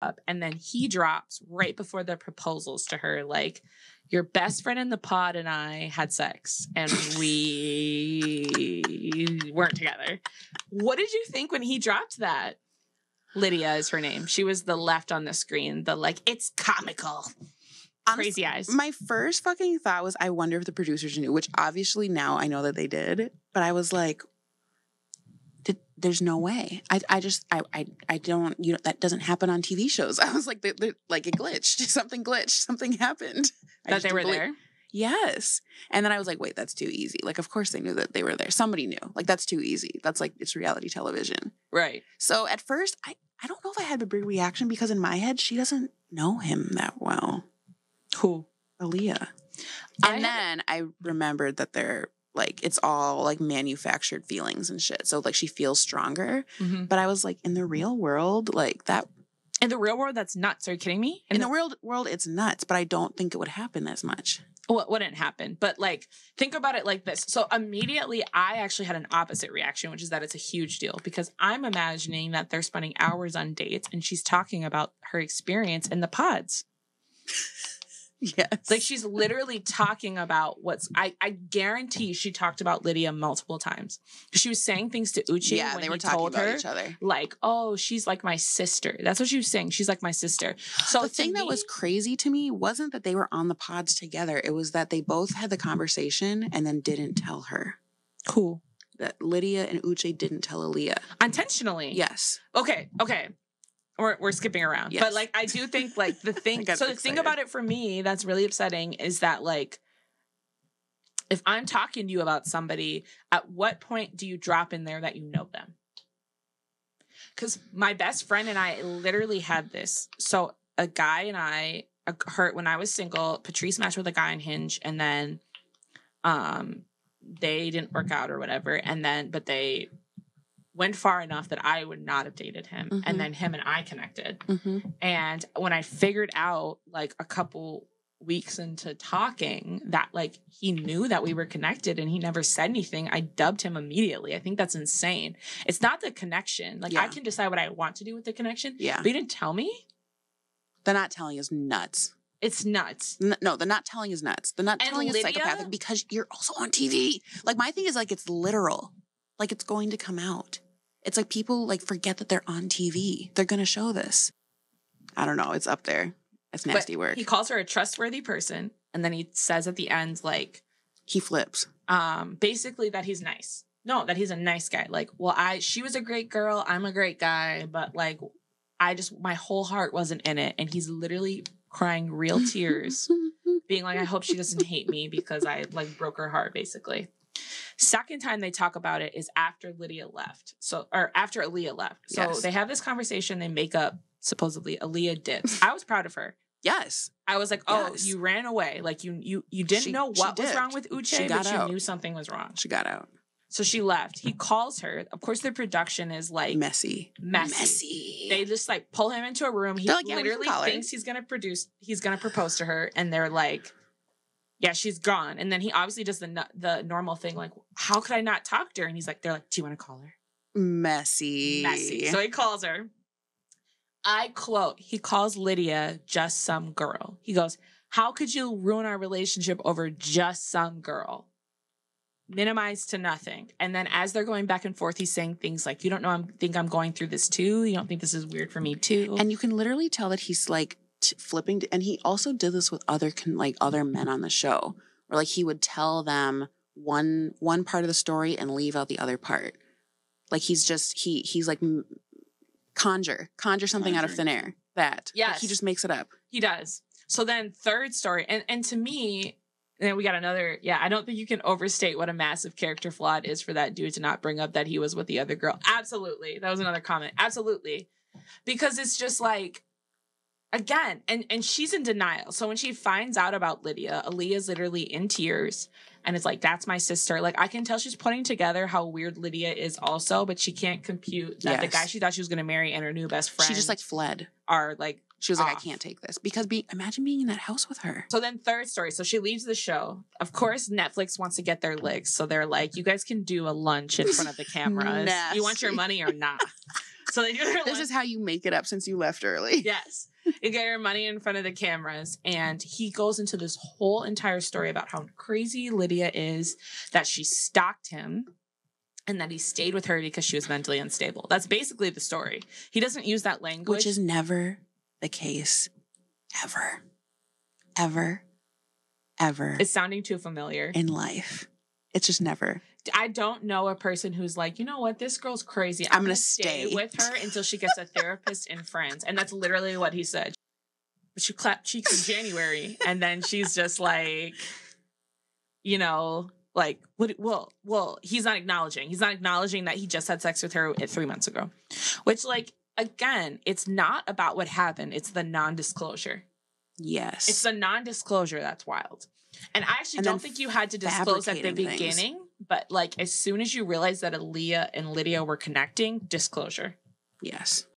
up, and then he drops right before the proposals to her, like, your best friend in the pod and I had sex and we weren't together. What did you think when he dropped that? Lydia is her name. She was the left on the screen. The like, it's comical. Crazy eyes. My first fucking thought was, I wonder if the producers knew, which obviously now I know that they did. But I was like, there's no way. I don't, that doesn't happen on TV shows. I was like, like it glitched. Something glitched. Something happened. That they were there? Yes. And then I was like, wait, that's too easy. Like, of course they knew that they were there. Somebody knew. Like, that's too easy. That's like, it's reality television. Right. So at first, I don't know if I had a big reaction because in my head, she doesn't know him that well. Who? Aaliyah. And then I remembered that they're like, it's all like manufactured feelings and shit. So like she feels stronger. Mm-hmm. But I was like, in the real world, like that. In the real world, that's nuts. Are you kidding me? In the real world, it's nuts. But I don't think it would happen as much. Well, it wouldn't happen. But like, think about it like this. So immediately I actually had an opposite reaction, which is that it's a huge deal because I'm imagining that they're spending hours on dates and she's talking about her experience in the pods. Yes. Like she's literally talking about I guarantee she talked about Lydia multiple times. She was saying things to Uche. Yeah, when they were he talking told about her, each other. Like, oh, she's like my sister. That's what she was saying. She's like my sister. So the thing that was crazy to me wasn't that they were on the pods together. It was that they both had the conversation and then didn't tell her. Cool. That Lydia and Uche didn't tell Aaliyah. Intentionally. Yes. Okay. We're skipping around. Yes. But like I do think like the thing the thing about it for me that's really upsetting is that like if I'm talking to you about somebody, at what point do you drop in there that you know them? Because my best friend and I literally had this. So a guy and I when I was single, Patrice matched with a guy on Hinge and then they didn't work out or whatever. And then but they went far enough that I would not have dated him. Mm-hmm. And then him and I connected. Mm-hmm. And when I figured out like a couple weeks into talking that like he knew that we were connected and he never said anything, I dubbed him immediately. I think that's insane. It's not the connection. Like I can decide what I want to do with the connection. Yeah. But you didn't tell me? The not telling is nuts. It's nuts. No, the not telling is nuts. The not telling is psychopathic because you're also on TV. Like my thing is like it's literal. Like it's going to come out. It's like people like forget that they're on TV. They're going to show this. I don't know. It's up there. It's nasty work. He calls her a trustworthy person. And then he says at the end, like... He flips. Basically that he's nice. No, that he's a nice guy. Like, well, she was a great girl. I'm a great guy. But like, my whole heart wasn't in it. And he's literally crying real tears. Being like, I hope she doesn't hate me because I like broke her heart, basically. Second time they talk about it is after Lydia left. After Aaliyah left. So yes. They have this conversation. They make up, supposedly, Aaliyah dips. I was proud of her. Yes. I was like, oh, yes. You ran away. Like, you didn't know what was wrong with Uche, but you knew something was wrong. She got out. So she left. He calls her. Of course, their production is like... Messy. They just like pull him into a room. He like, literally thinks he's going to propose to her. And they're like... Yeah, she's gone. And then he obviously does the normal thing, like, how could I not talk to her? And they're like, do you want to call her? Messy. So he calls her. I quote, he calls Lydia just some girl. He goes, how could you ruin our relationship over just some girl? Minimized to nothing. And then as they're going back and forth, he's saying things like, you don't know, think I'm going through this too? You don't think this is weird for me too? And you can literally tell that he's like, flipping and he also did this with other men on the show where like he would tell them one part of the story and leave out the other part. Like he's like conjure something out of thin air. That yes, like, he just makes it up. He does. So then third story and to me, and then we got another. Yeah, I don't think you can overstate what a massive character flaw it is for that dude to not bring up that he was with the other girl. Absolutely, that was another comment. Absolutely, because it's just like. Again, and she's in denial. So when she finds out about Lydia, Aaliyah's literally in tears. And it's like, that's my sister. Like, I can tell she's putting together how weird Lydia is also, but she can't compute that the guy she thought she was going to marry and her new best friend. She just, like, fled. Are, like, she was like, I can't take this. Because imagine being in that house with her. So then third story. So she leaves the show. Of course, Netflix wants to get their licks. So they're like, you guys can do a lunch in front of the camera. You want your money or not? So they do their This is how you make it up since you left early. Yes. You get your money in front of the cameras. And he goes into this whole entire story about how crazy Lydia is, that she stalked him, and that he stayed with her because she was mentally unstable. That's basically the story. He doesn't use that language. Which is never the case. Ever. Ever. Ever. It's sounding too familiar. In life. It's just never. I don't know a person who's like, you know what, this girl's crazy. I'm going to stay with her until she gets a therapist and friends. And that's literally what he said. But she clapped cheeks in January. And then she's just like, you know, like, well, he's not acknowledging. He's not acknowledging that he just had sex with her 3 months ago. Which, like, again, it's not about what happened. It's the non-disclosure. Yes. It's the non-disclosure that's wild. And I actually don't think you had to disclose at the beginning, but like as soon as you realized that Aaliyah and Lydia were connecting, disclosure. Yes.